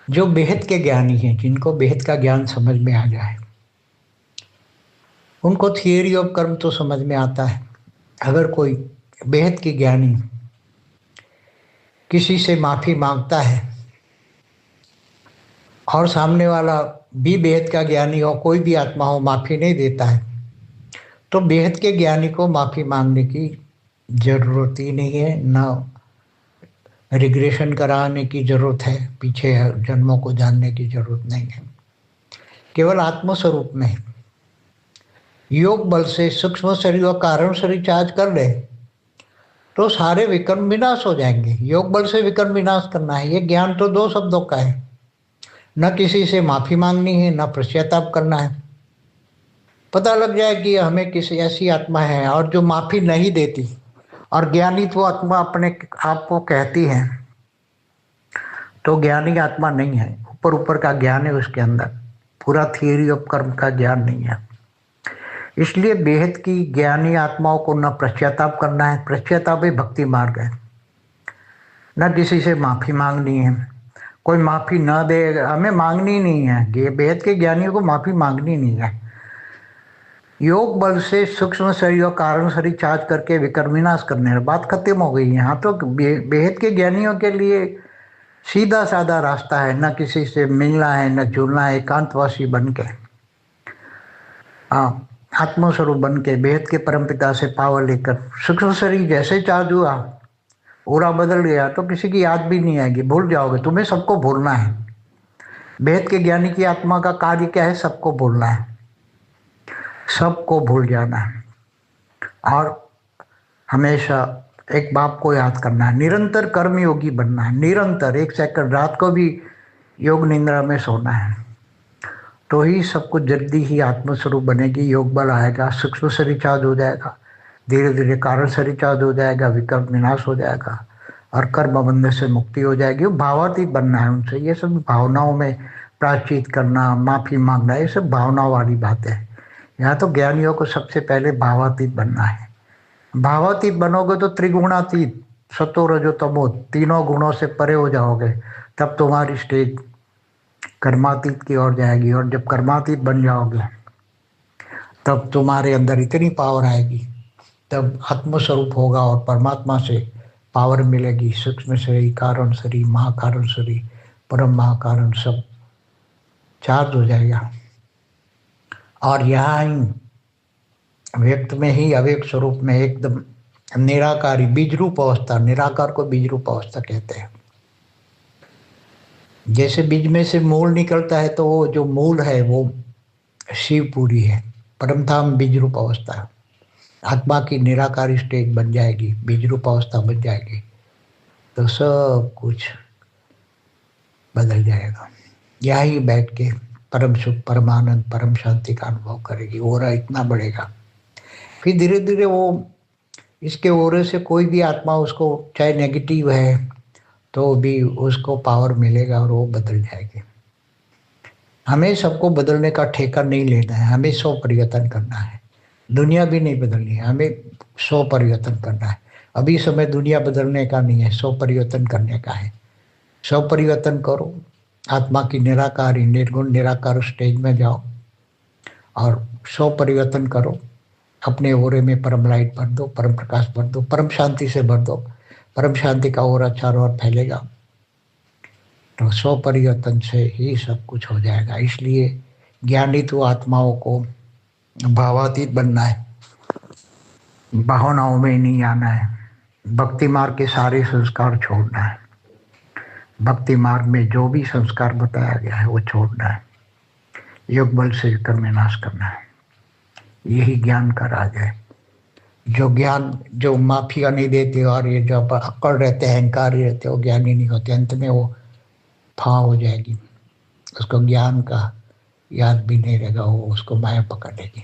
जो बेहद के ज्ञानी हैं, जिनको बेहद का ज्ञान समझ में आ जाए, उनको थियरी ऑफ कर्म तो समझ में आता है। अगर कोई बेहद के ज्ञानी किसी से माफी मांगता है और सामने वाला भी बेहद का ज्ञानी हो, कोई भी आत्मा हो, माफी नहीं देता है, तो बेहद के ज्ञानी को माफी मांगने की जरूरत ही नहीं है, ना रिग्रेशन कराने की जरूरत है, पीछे जन्मों को जानने की जरूरत नहीं है। केवल आत्मस्वरूप में योग बल से सूक्ष्म शरीर और कारण शरीर चार्ज कर ले तो सारे विकर्म विनाश हो जाएंगे। योग बल से विकर्म विनाश करना है, ये ज्ञान तो दो शब्दों का है। न किसी से माफी मांगनी है, न पश्चाताप करना है। पता लग जाए कि हमें किसी ऐसी आत्मा है और जो माफी नहीं देती, और ज्ञानी तो आत्मा अपने आप को कहती है, तो ज्ञानी आत्मा नहीं है, ऊपर ऊपर का ज्ञान है उसके अंदर, पूरा थियरी ऑफ कर्म का ज्ञान नहीं है। इसलिए बेहद की ज्ञानी आत्माओं को न पश्चाताप करना है, पश्चाताप ही भक्ति मार्ग है, न किसी से माफी मांगनी है। कोई माफी न दे, हमें मांगनी नहीं है, बेहद के ज्ञानियों को माफी मांगनी नहीं है। योग बल से सूक्ष्म शरीर और कारण शरीर चार्ज करके विकर्म विनाश करने, बात खत्म हो गई। यहाँ तो बेहद के ज्ञानियों के लिए सीधा साधा रास्ता है, न किसी से मिलना है, न जुड़ना है, एकांतवासी बन के, आत्मस्वरूप बन के, बेहद के परमपिता से पावर लेकर सूक्ष्म शरीर जैसे चार्ज हुआ, पूरा बदल गया, तो किसी की याद भी नहीं आएगी, भूल जाओगे। तुम्हें सबको भूलना है। बेहद के ज्ञानी की आत्मा का कार्य क्या है? सबको भूलना है, सबको भूल जाना है, और हमेशा एक बाप को याद करना है, निरंतर कर्मयोगी बनना है, निरंतर। एक सेकंड रात को भी योग निंद्रा में सोना है, तो ही सब कुछ जल्दी ही आत्मस्वरूप बनेगी। योग बल आएगा, सूक्ष्म शरीर चार्ज हो जाएगा, धीरे धीरे कारण शरीर चार्ज हो जाएगा, विकल्प विनाश हो जाएगा, और कर्म बंधन से मुक्ति हो जाएगी। भावातीत बनना है उनसे। ये सब भावनाओं में प्रायश्चित करना, माफी मांगना, ये सब भावनाओं वाली बातें हैं। यहाँ तो ज्ञानियों को सबसे पहले भावातीत बनना है। भावातीत बनोगे तो त्रिगुणातीत, सतो रजो तमो, तीनों गुणों से परे हो जाओगे, तब तुम्हारी स्टेज कर्मातीत की ओर जाएगी। और जब कर्मातीत बन जाओगे तब तुम्हारे अंदर इतनी पावर आएगी, तब आत्मस्वरूप होगा और परमात्मा से पावर मिलेगी। सूक्ष्म शरीर, कारण शरीर, महाकारण शरीर, परम महाकारण सब चार्ज हो जाएगा। और यहाँ ही व्यक्त में ही अव्यक्त स्वरूप में एकदम निराकारी बीज रूप अवस्था, निराकार को बीज रूप अवस्था कहते हैं। जैसे बीज में से मूल निकलता है, तो वो जो मूल है वो शिवपुरी है, परम धाम बीज रूप अवस्था है। आत्मा की निराकारी स्टेज बन जाएगी, बीज रूप अवस्था बन जाएगी, तो सब कुछ बदल जाएगा। यही बैठ के परम सुख, परमानंद, परम शांति का अनुभव करेगी। ओरा इतना बढ़ेगा, फिर धीरे धीरे वो इसके ओरे से कोई भी आत्मा उसको, चाहे नेगेटिव है तो भी उसको पावर मिलेगा और वो बदल जाएगी। हमें सबको बदलने का ठेका नहीं लेना है, हमें स्व परिवर्तन करना है। दुनिया भी नहीं बदलनी है, हमें स्व परिवर्तन करना है। अभी समय दुनिया बदलने का नहीं है, स्व परिवर्तन करने का है। स्व परिवर्तन करो, आत्मा की निराकारी, निर्गुण निराकार स्टेज में जाओ और स्व परिवर्तन करो। अपने ओरे में परम लाइट भर दो, परम प्रकाश भर दो, परम शांति से भर दो। परम शांति का ओरा चारों ओर फैलेगा, तो स्व परिवर्तन से ही सब कुछ हो जाएगा। इसलिए ज्ञानी तो आत्माओं को भावातीत बनना है, भावनाओं में नहीं आना है। भक्ति मार्ग के सारे संस्कार छोड़ना है। भक्ति मार्ग में जो भी संस्कार बताया गया है वो छोड़ना है। योग बल से कर्म विनाश करना है। यही ज्ञान का राज है। जो ज्ञान, जो माफिया नहीं देते और ये जो अक्कड़ रहते हैं, अहंकारी रहते, वो ज्ञानी नहीं होते। अंत में वो फाँ हो जाएगी, उसको ज्ञान का याद भी नहीं रहेगा, वो उसको माया पकड़ लेगी।